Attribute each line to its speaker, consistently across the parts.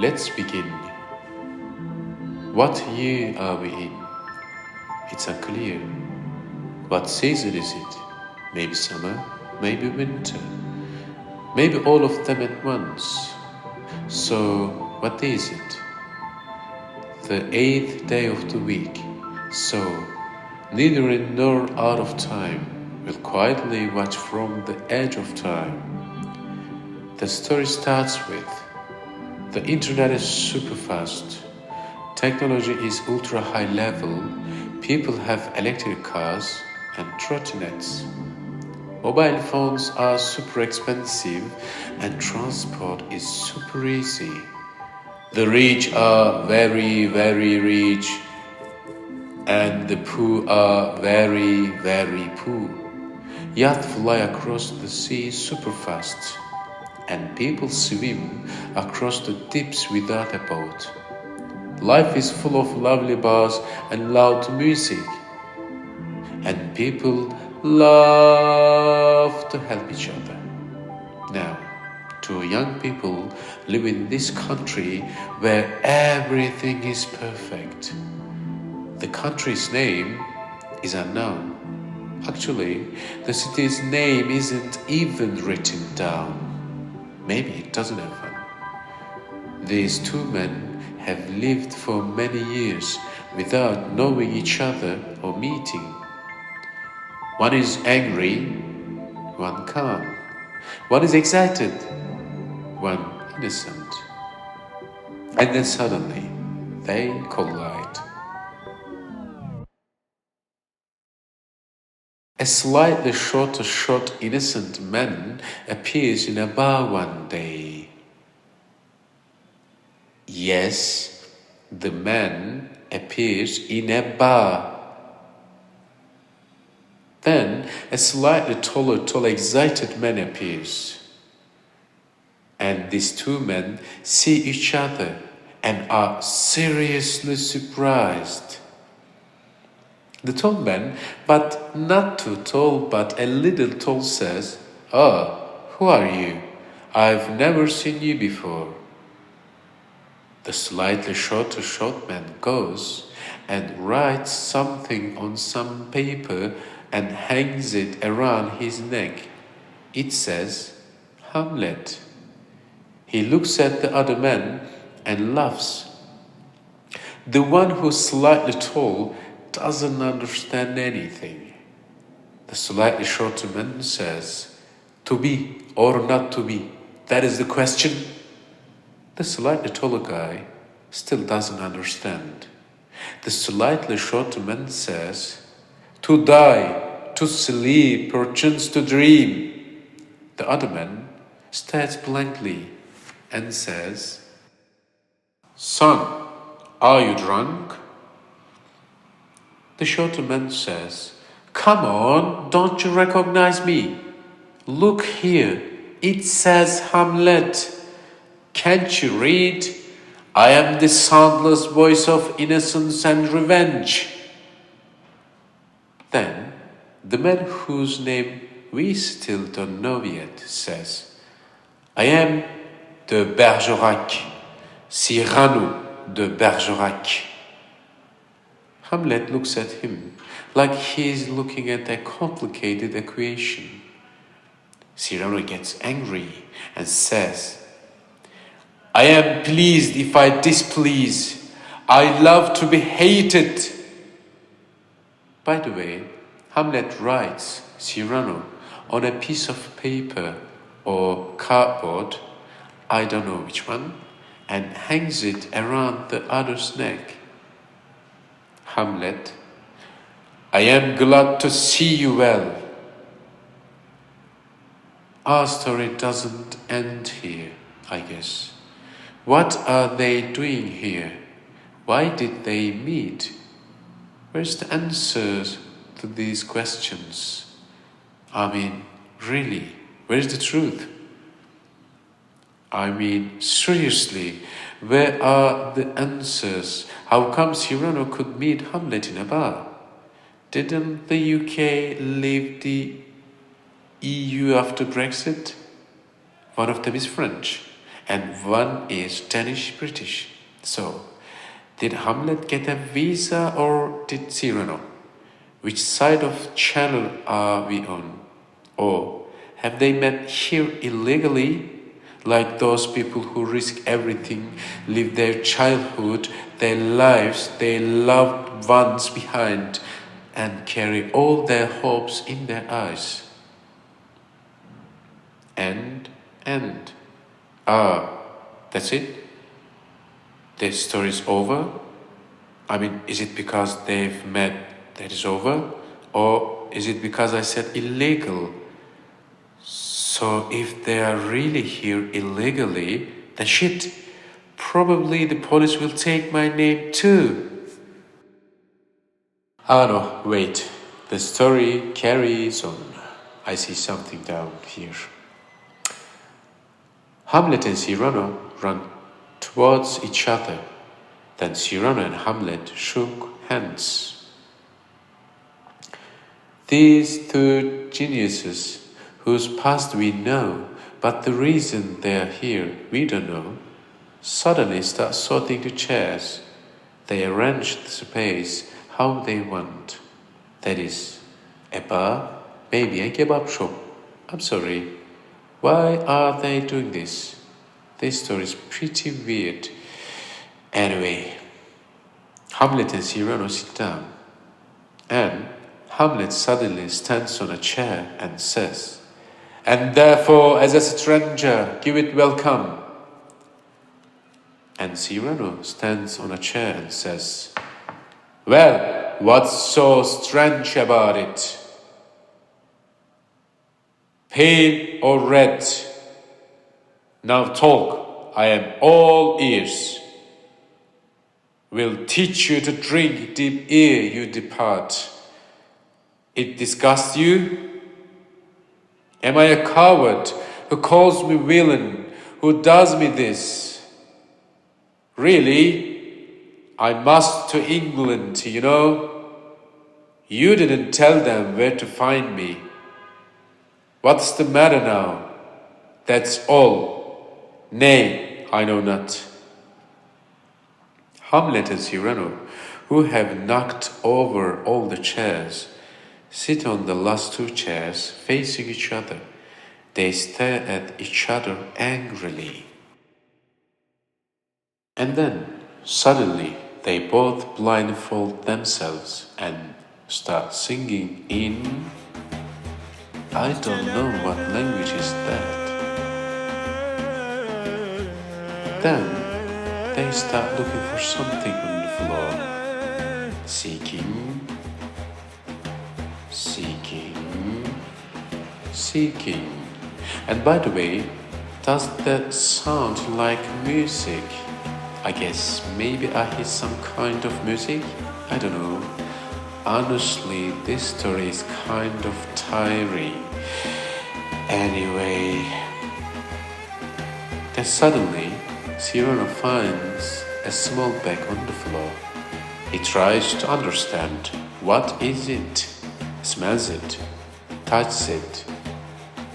Speaker 1: Let's begin. What year are we in? It's unclear. What season is it? Maybe summer, maybe winter, maybe all of them at once. So, what day is it? The 8th day of the week. So, neither in nor out of time, we'll quietly watch from the edge of time. The story starts with: the internet is super fast. Technology is ultra high level. People have electric cars and trottinettes. Mobile phones are super expensive and transport is super easy. The rich are very, very rich and the poor are very, very poor. Yachts fly across the sea super fast and people swim across the deeps without a boat. Life is full of lovely bars and loud music, and people love to help each other. Now, two young people live in this country where everything is perfect. The country's name is unknown. Actually, the city's name isn't even written down. Maybe it doesn't have one. These two men have lived for many years without knowing each other or meeting. One is angry, one calm. One is excited, one innocent. And then suddenly, they collide. A slightly short, innocent man appears in a bar one day. Yes, the man appears in a bar. Then a slightly tall, excited man appears. And these two men see each other and are seriously surprised. The tall man, but not too tall, but a little tall, says, "Oh, who are you? I've never seen you before." The slightly short man goes and writes something on some paper and hangs it around his neck. It says, "Hamlet." He looks at the other man and laughs. The one who's slightly tall doesn't understand anything. The slightly shorter man says, "To be or not to be, that is the question." The slightly taller guy still doesn't understand. The slightly shorter man says, "To die, to sleep, perchance to dream." The other man stares blankly and says, "Son, are you drunk?" The shorter man says, "Come on, don't you recognize me? Look here, it says Hamlet. Can't you read? I am the soundless voice of innocence and revenge." Then the man whose name we still don't know yet says, "I am de Bergerac, Cyrano de Bergerac." Hamlet looks at him like he is looking at a complicated equation. Cyrano gets angry and says, "I am pleased if I displease. I love to be hated." By the way, Hamlet writes Cyrano on a piece of paper or cardboard, I don't know which one, and hangs it around the other's neck. Hamlet, "I am glad to see you well." Our story doesn't end here, I guess. What are they doing here? Why did they meet? Where's the answers to these questions? I mean, really, where's the truth? I mean, seriously, where are the answers? How come Cyrano could meet Hamlet in a bar? Didn't the UK leave the EU after Brexit? One of them is French, and one is Danish British. So, did Hamlet get a visa or did Cyrano? Which side of channel are we on? Or have they met here illegally? Like those people who risk everything, leave their childhood, their lives, their loved ones behind, and carry all their hopes in their eyes. And. That's it? Their story's over? I mean, is it because they've met that is over? Or is it because I said illegal? So if they are really here illegally, then shit, probably the police will take my name too. Ah no, wait. The story carries on. I see something down here. Hamlet and Cyrano ran towards each other. Then Cyrano and Hamlet shook hands. These two geniuses, whose past we know, but the reason they are here we don't know, suddenly start sorting the chairs. They arrange the space how they want. That is, a bar, maybe a kebab shop. I'm sorry. Why are they doing this? This story is pretty weird. Anyway, Hamlet and Cyrano sit down, and Hamlet suddenly stands on a chair and says, "And therefore, as a stranger, give it welcome." And Cyrano stands on a chair and says, "Well, what's so strange about it? Pale or red? Now talk, I am all ears. Will teach you to drink deep ere you depart. It disgusts you? Am I a coward who calls me villain, who does me this? Really? I must to England, you know. You didn't tell them where to find me. What's the matter now? That's all. Nay, I know not." Hamlet and Cyrano, who have knocked over all the chairs, sit on the last two chairs facing each other. They stare at each other angrily. And then, suddenly, they both blindfold themselves and start singing in... I don't know what language is that. Then, they start looking for something on the floor. Seeking. And by the way, does that sound like music? I guess maybe I hear some kind of music? I don't know. Honestly, this story is kind of tiring. Anyway, then suddenly, Cyrano finds a small bag on the floor. He tries to understand. What is it? Smells it. Touches it.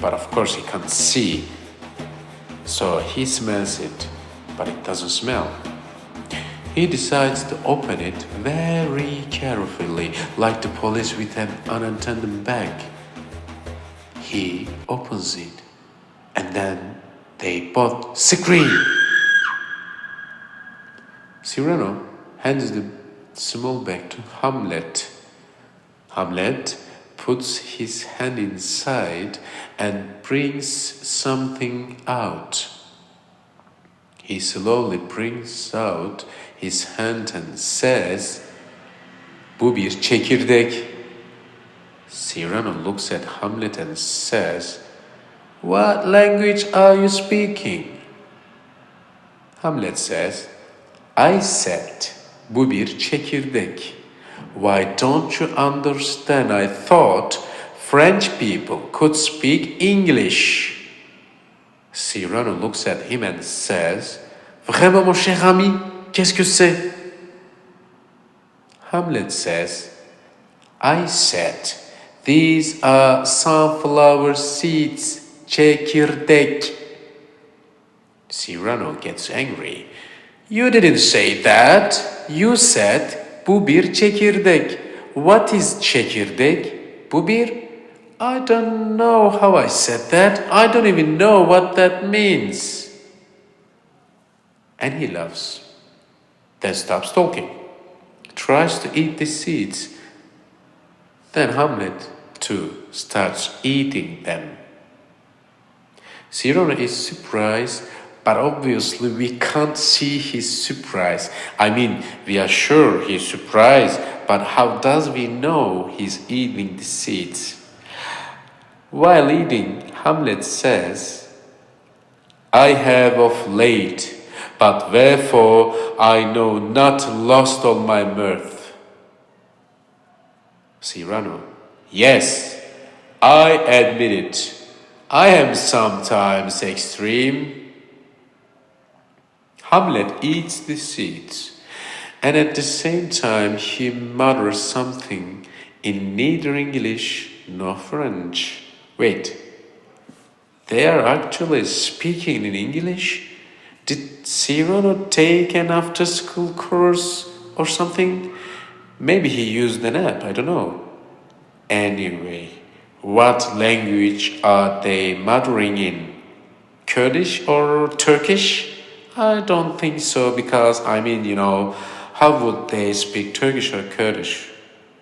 Speaker 1: But of course he can't see. So he smells it, but it doesn't smell. He decides to open it very carefully, like the police with an unattended bag. He opens it, and then they both scream. Cyrano hands the small bag to Hamlet. Hamlet puts his hand inside and brings something out. He slowly brings out his hand and says, "Bu bir çekirdek." Cyrano looks at Hamlet and says, "What language are you speaking?" Hamlet says, "I said, bu bir çekirdek. Why don't you understand? I thought French people could speak English." Cyrano looks at him and says, "Vraiment, mon cher ami, qu'est-ce que c'est?" Hamlet says, "I said, these are sunflower seeds, çekirdek." Cyrano gets angry. You didn't say that. You said bu bir çekirdek. What is çekirdek? Bu bir? I don't know how I said that. I don't even know what that means. And he laughs. Then stops talking. Tries to eat the seeds. Then Hamlet, too, starts eating them. Cyrano is surprised, but obviously we can't see his surprise. I mean, we are sure he's surprised, but how does we know he's eating the seeds? While eating, Hamlet says, I have of late, but wherefore I know not, lost all my mirth. Cyrano, yes, I admit it. I am sometimes extreme. Hamlet eats the seeds, and at the same time he mutters something in neither English nor French. Wait, they are actually speaking in English? Did Cyrano take an after-school course or something? Maybe he used an app, I don't know. Anyway, what language are they muttering in? Kurdish or Turkish? I don't think so because, how would they speak Turkish or Kurdish?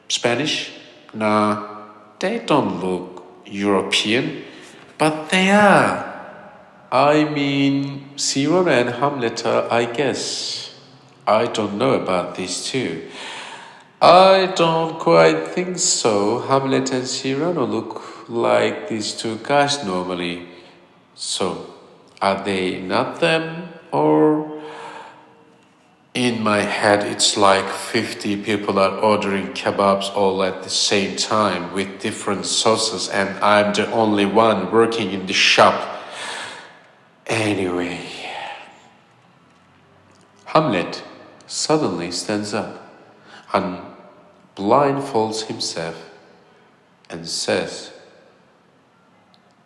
Speaker 1: Spanish? Nah, they don't look European, but they are. Cyrano and Hamlet are, I guess. I don't know about these two. I don't quite think so. Hamlet and Cyrano look like these two guys normally. So, are they not them? Or in my head it's like 50 people are ordering kebabs all at the same time with different sauces and I'm the only one working in the shop. Anyway, Hamlet suddenly stands up and blindfolds himself and says,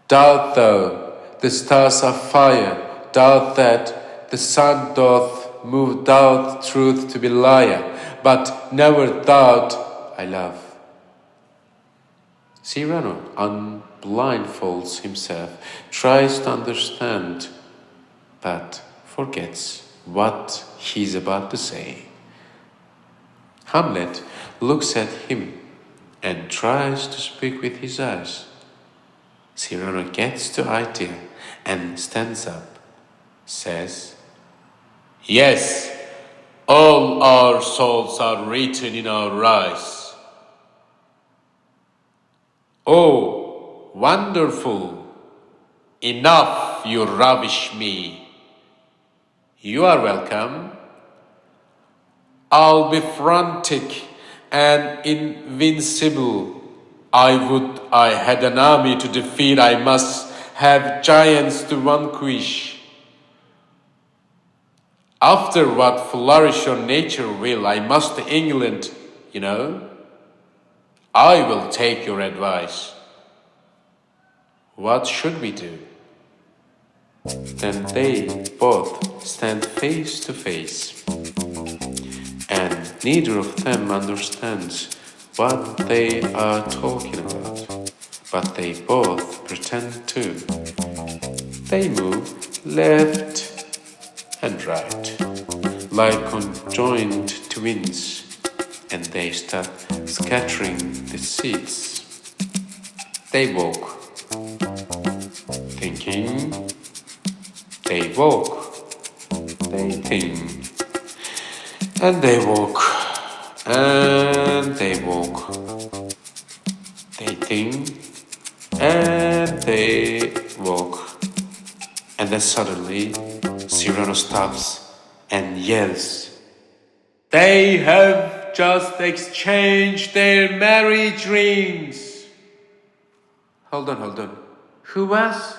Speaker 1: Doubt thou the stars are fire, doubt that the sun doth move, doubt truth to be liar, but never doubt I love. Cyrano unblindfolds himself, tries to understand, but forgets what he's about to say. Hamlet looks at him and tries to speak with his eyes. Cyrano gets the idea and stands up, says, Yes, all our souls are written in our eyes. Oh, wonderful! Enough, you ravish me. You are welcome. I'll be frantic and invincible. I would I had an army to defeat. I must have giants to vanquish. After what flourish on nature will, I must to England, I will take your advice. What should we do? Then they both stand face to face, and neither of them understands what they are talking about, but they both pretend to. They move left and right, like conjoined twins, and they start scattering the seeds. They walk, thinking. They walk, they think, and they walk, and they walk. They think, and they walk. And then suddenly, Cyrano stops and yells, They have just exchanged their marriage rings. Hold on. Who was?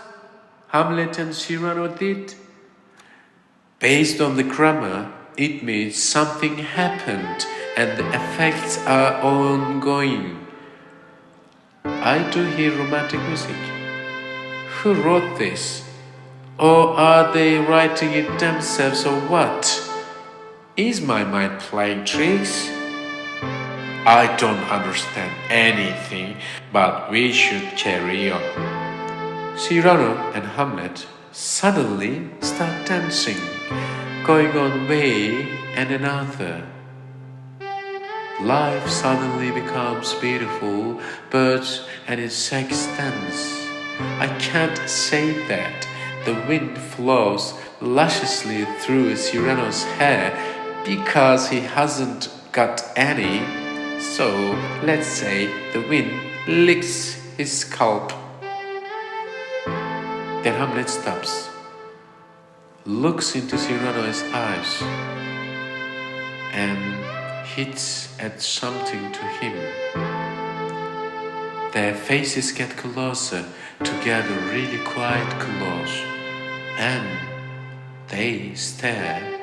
Speaker 1: Hamlet and Cyrano did? Based on the grammar, it means something happened and the effects are ongoing. I do hear romantic music. Who wrote this? Or are they writing it themselves or what? Is my mind playing tricks? I don't understand anything, but we should carry on. Cyrano and Hamlet suddenly start dancing, going one way and another. Life suddenly becomes beautiful, birds and insects dance. I can't say that the wind flows lusciously through Cyrano's hair because he hasn't got any. So let's say the wind licks his scalp. Then Hamlet stops, looks into Cyrano's eyes, and hits at something to him. Their faces get closer, together really quite close, and they stare.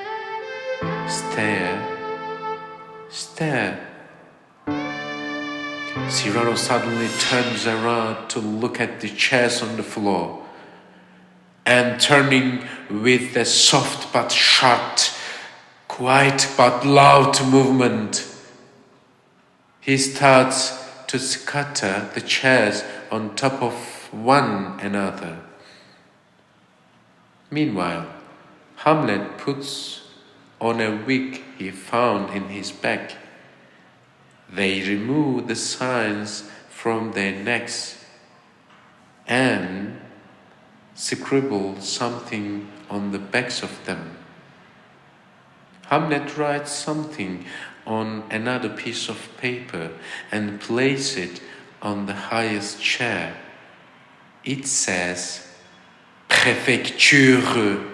Speaker 1: Cyrano suddenly turns around to look at the chairs on the floor, and turning with a soft but sharp, quiet but loud movement, he starts to scatter the chairs on top of one another. Meanwhile, Hamlet puts on a wig he found in his bag. They remove the signs from their necks and scribble something on the backs of them. Hamlet writes something on another piece of paper and places it on the highest chair. It says Préfecture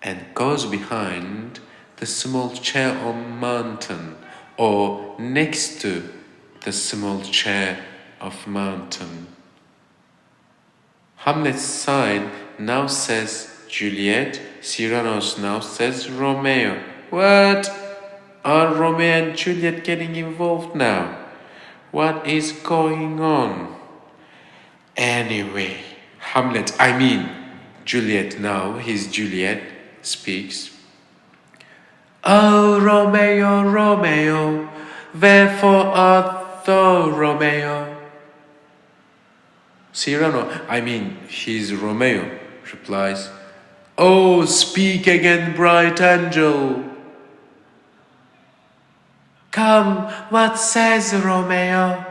Speaker 1: and goes behind the small chair on mountain or next to the small chair of mountain. Hamlet's sign now says Juliet, Cyrano's now says Romeo. What? Are Romeo and Juliet getting involved now? What is going on? Anyway, Juliet now, his Juliet speaks. Oh, Romeo, Romeo, wherefore art thou, Romeo? Cyrano, his Romeo, replies, Oh, speak again, bright angel. Come, what says Romeo?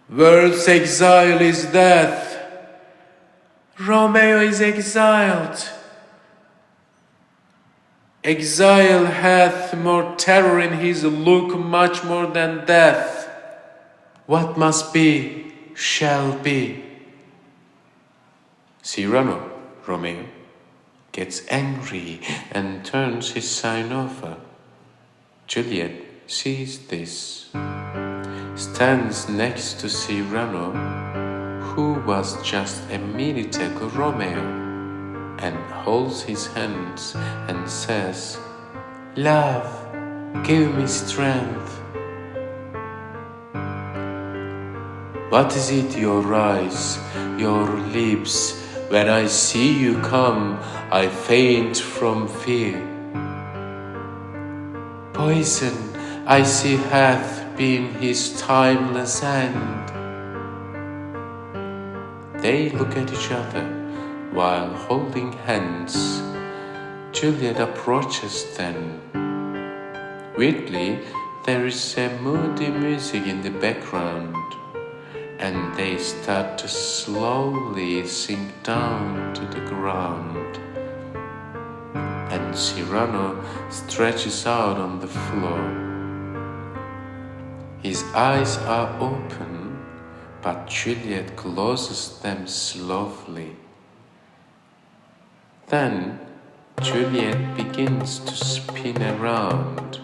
Speaker 1: World's exile is death. Romeo is exiled. Exile hath more terror in his look, much more than death. What must be, shall be. Cyrano, Romeo, gets angry and turns his sign over. Juliet sees this, stands next to Cyrano, who was just a minute ago Romeo, and holds his hands and says, Love, give me strength. What is it, your eyes, your lips? When I see you come, I faint from fear. Poison, I see, hath been his timeless end. They look at each other while holding hands. Juliet approaches them. Weirdly, there is a moody music in the background, and they start to slowly sink down to the ground. And Cyrano stretches out on the floor. His eyes are open, but Juliet closes them slowly. Then Juliet begins to spin around,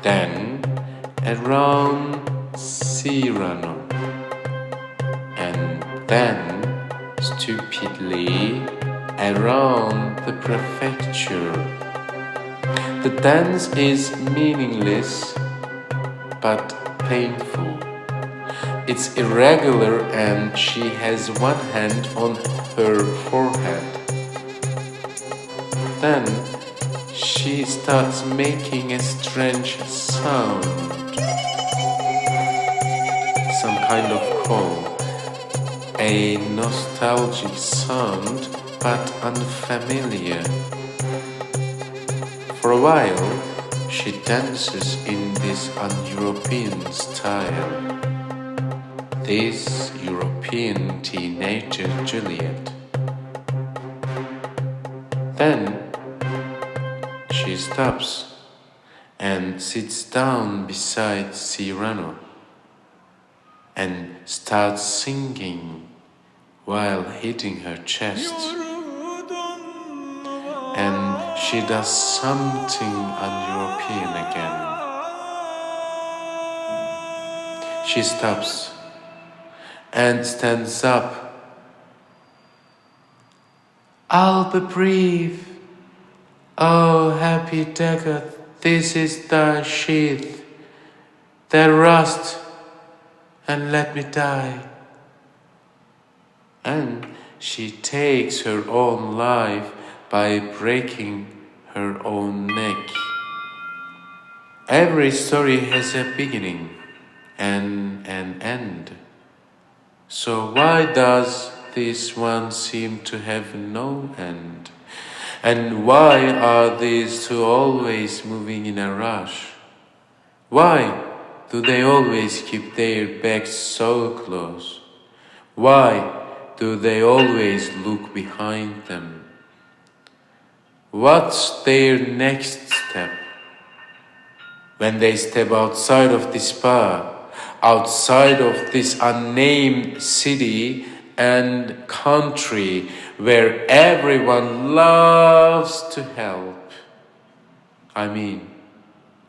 Speaker 1: then around Cyrano, and then stupidly around the prefecture. The dance is meaningless but painful. it's irregular and she has one hand on her forehead. Then she starts making a strange sound, some kind of call, a nostalgic sound but unfamiliar. For a while, she dances in this un-European style, this European teenager Juliet. Then she stops and sits down beside Cyrano and starts singing while hitting her chest. And she does something un-European again. She stops and stands up. I'll be brief. Oh, happy dagger, this is thy sheath. Then rust and let me die. And she takes her own life by breaking her own neck. Every story has a beginning and an end. So why does this one seem to have no end? And why are these two always moving in a rush? Why do they always keep their backs so close? Why do they always look behind them? What's their next step? When they step outside of this bar, outside of this unnamed city and country where everyone loves to help. I mean,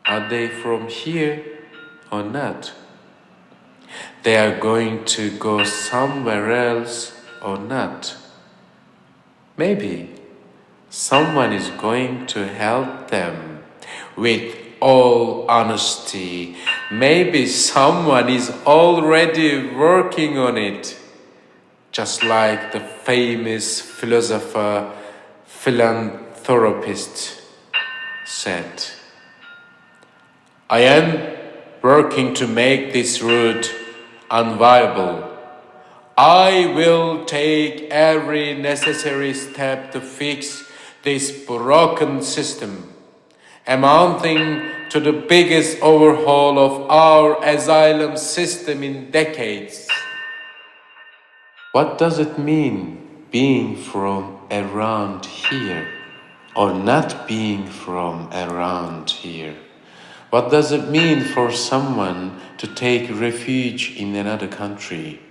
Speaker 1: are they from here or not? They are going to go somewhere else or not? Maybe someone is going to help them with all honesty. Maybe someone is already working on it. Just like the famous philosopher, philanthropist said, I am working to make this route unviable. I will take every necessary step to fix this broken system, amounting to the biggest overhaul of our asylum system in decades. What does it mean being from around here or not being from around here? What does it mean for someone to take refuge in another country?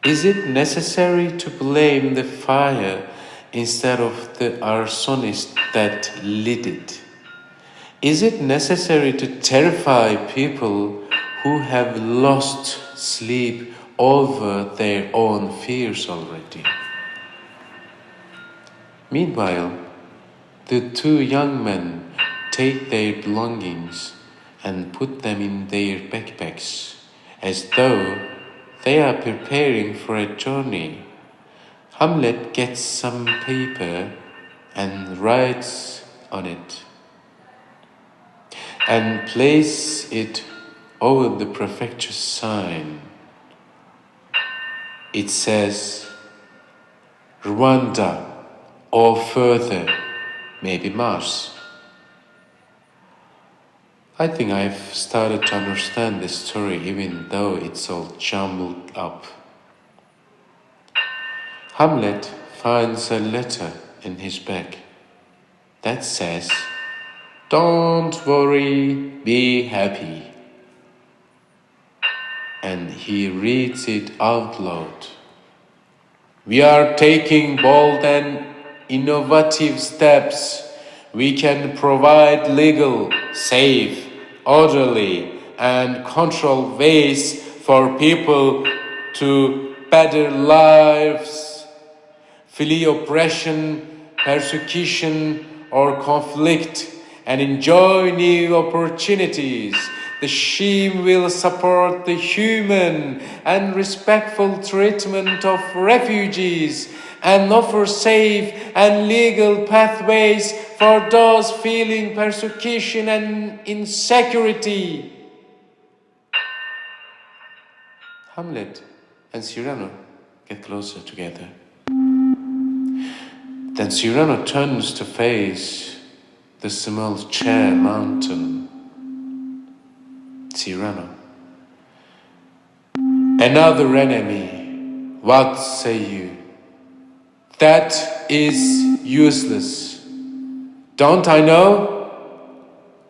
Speaker 1: Is it necessary to blame the fire instead of the arsonist that lit it? Is it necessary to terrify people who have lost sleep over their own fears already? Meanwhile, the two young men take their belongings and put them in their backpacks as though they are preparing for a journey. Hamlet gets some paper and writes on it and places it over the prefecture sign. It says, Rwanda, or further, maybe Mars. I think I've started to understand this story even though it's all jumbled up. Hamlet finds a letter in his bag that says, Don't worry, be happy. And he reads it out loud. We are taking bold and innovative steps. We can provide legal, safe, orderly, and controlled ways for people to better lives, flee oppression, persecution, or conflict, and enjoy new opportunities. The scheme will support the human and respectful treatment of refugees and offer safe and legal pathways for those feeling persecution and insecurity. Hamlet and Cyrano get closer together. Then Cyrano turns to face the small chair mountain. Cyrano. Another enemy, what say you? That is useless. Don't I know?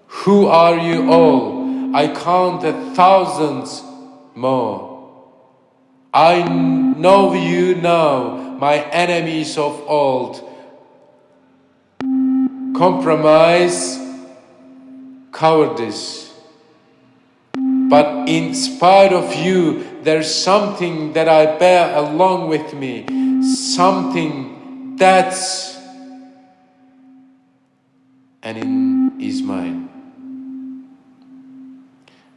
Speaker 1: Who are you all? I count 1,000s more. I know you now, my enemies of old. Compromise, cowardice. But in spite of you, there's something that I bear along with me, something that's and is mine.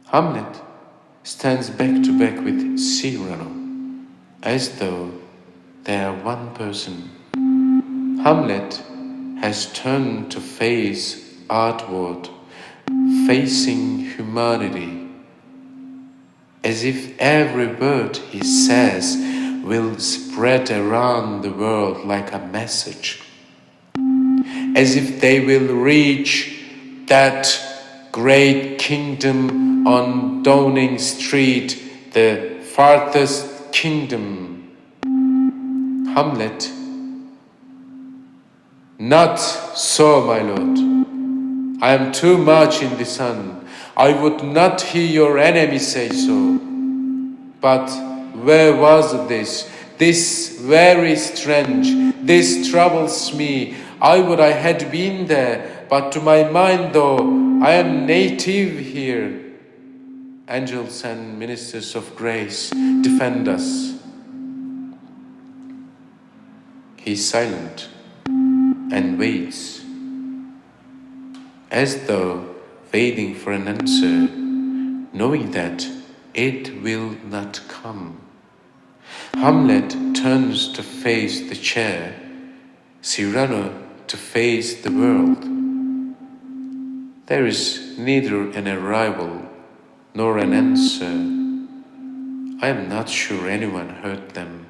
Speaker 1: Hamlet stands back to back with Cyrano, as though they are one person. Hamlet has turned to face outward, facing humanity, as if every word he says will spread around the world like a message, as if they will reach that great kingdom on Downing Street, the farthest kingdom. Hamlet: not so, my lord. I am too much in the sun. I would not hear your enemy say so. But where was this? This very strange. This troubles me. I would I had been there, but to my mind, though, I am native here. Angels and ministers of grace, defend us. He is silent and waits, as though waiting for an answer, knowing that it will not come. Hamlet turns to face the chair, Cyrano to face the world. There is neither an arrival nor an answer. I am not sure anyone heard them.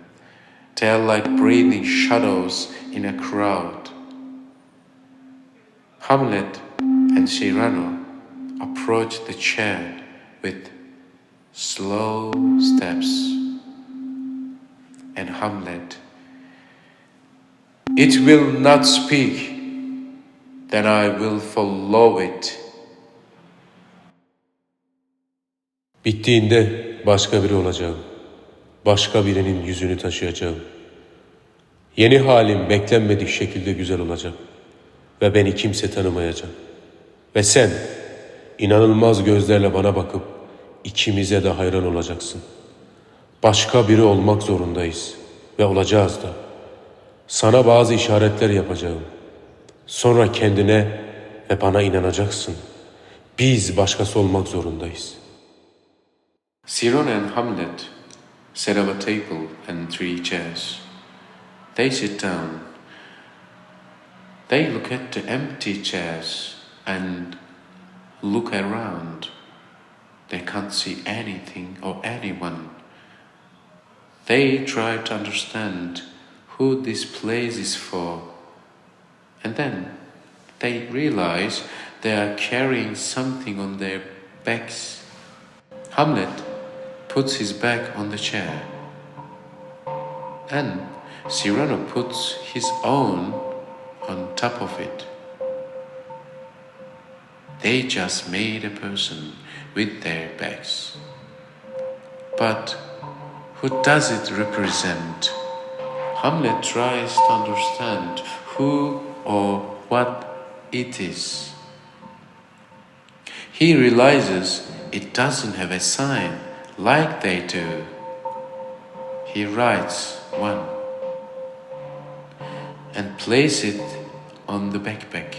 Speaker 1: They are like breathing shadows in a crowd. Hamlet and Cyrano approach the chair with slow steps. And Hamlet: it will not speak, then I will follow it.
Speaker 2: Bittiğinde başka biri olacağım. Başka birinin yüzünü taşıyacağım. Yeni halim beklenmedik şekilde güzel olacak. Ve beni kimse tanımayacak. Ve sen inanılmaz gözlerle bana bakıp ikimize de hayran olacaksın. Başka biri olmak zorundayız ve olacağız da. Sana bazı işaretler yapacağım. Sonra kendine ve bana inanacaksın. Biz başkası olmak zorundayız.
Speaker 1: Cyrano and Hamlet set up a table and 3 chairs. They sit down. They look at the empty chairs and look around. They can't see anything or anyone. They try to understand who this place is for. And then they realize they are carrying something on their backs. Hamlet puts his back on the chair, and Cyrano puts his own on top of it. They just made a person with their backs. But who does it represent? Hamlet tries to understand who or what it is. He realizes it doesn't have a sign like they do. He writes one and places it on the backpack.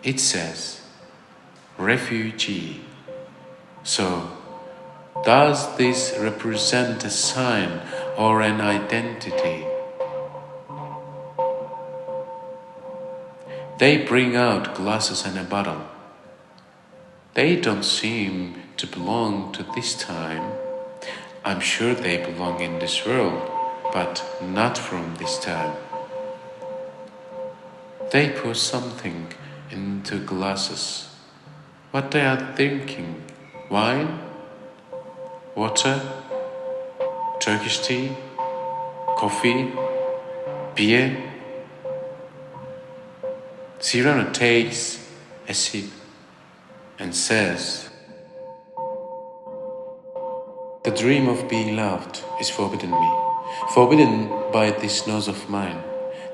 Speaker 1: It says, refugee. So, does this represent a sign or an identity? They bring out glasses and a bottle. They don't seem to belong to this time. I'm sure they belong in this world, but not from this time. They pour something into glasses. What they are drinking? Wine? Water? Turkish tea? Coffee? Beer? SERHAT takes a sip and says, "The dream of being loved is forbidden me, forbidden by this nose of mine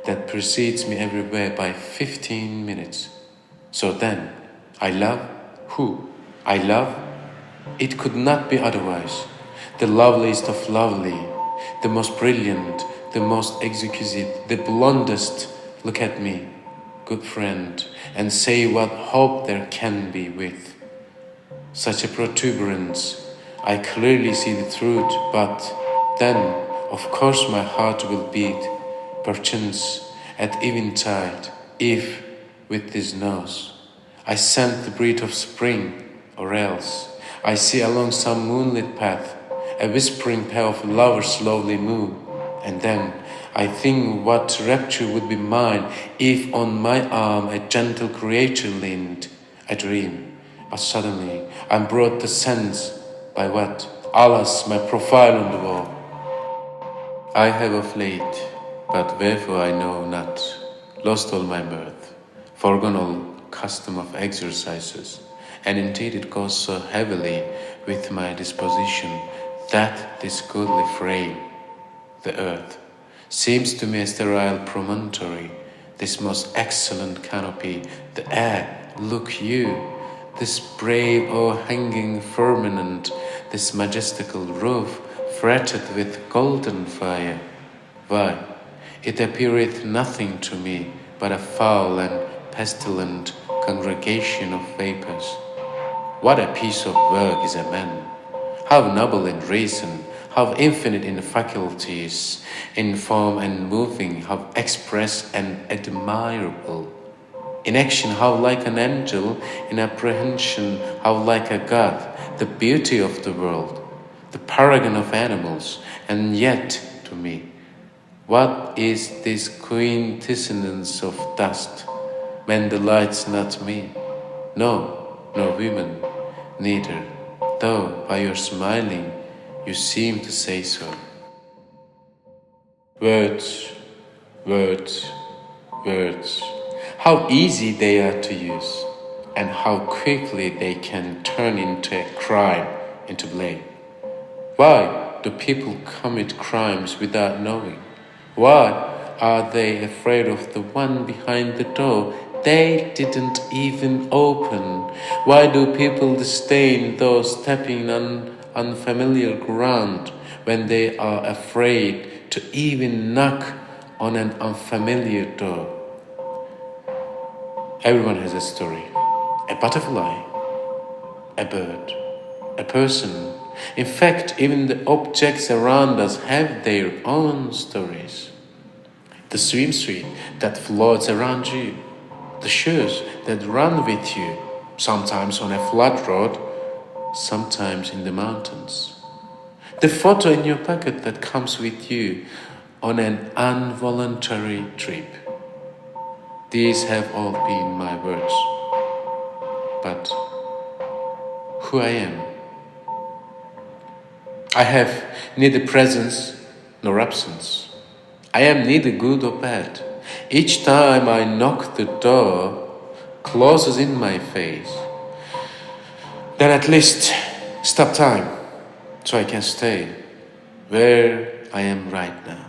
Speaker 1: that precedes me everywhere by 15 minutes. So then, I love who? I love? It could not be otherwise. The loveliest of lovely, the most brilliant, the most exquisite, the blondest. Look at me, good friend, and say what hope there can be with such a protuberance. I clearly see the truth, but then, of course, my heart will beat, perchance, at eventide, if, with this nose, I scent the breath of spring, or else I see along some moonlit path a whispering pair of lovers slowly move, and then I think what rapture would be mine if on my arm a gentle creature leaned. I dream, but suddenly I'm brought to sense by what? Alas, my profile on the wall. I have of late, but wherefore I know not, lost all my mirth, forgone all custom of exercises, and indeed it goes so heavily with my disposition that this goodly frame, the earth, seems to me a sterile promontory, this most excellent canopy, the air, look you, this brave o'erhanging firmament, this majestical roof, fretted with golden fire. Why, it appeareth nothing to me but a foul and pestilent congregation of vapors. What a piece of work is a man! How noble in reason, how infinite in faculties, in form and moving, how express and admirable. In action, how like an angel, in apprehension, how like a god, the beauty of the world, the paragon of animals, and yet, to me, what is this quintessence of dust? Man delights not me, no, nor women, neither, though by your smiling you seem to say so. Words, words, words. How easy they are to use, and how quickly they can turn into a crime, into blame. Why do people commit crimes without knowing? Why are they afraid of the one behind the door they didn't even open? Why do people disdain those stepping on unfamiliar ground when they are afraid to even knock on an unfamiliar door? Everyone has a story. A butterfly, a bird, a person. In fact, even the objects around us have their own stories. The swimsuit that floats around you, the shoes that run with you, sometimes on a flat road, sometimes in the mountains. The photo in your pocket that comes with you on an involuntary trip. These have all been my words. But who I am? I have neither presence nor absence. I am neither good or bad. Each time I knock, the door closes in my face. Then at least stop time so I can stay where I am right now.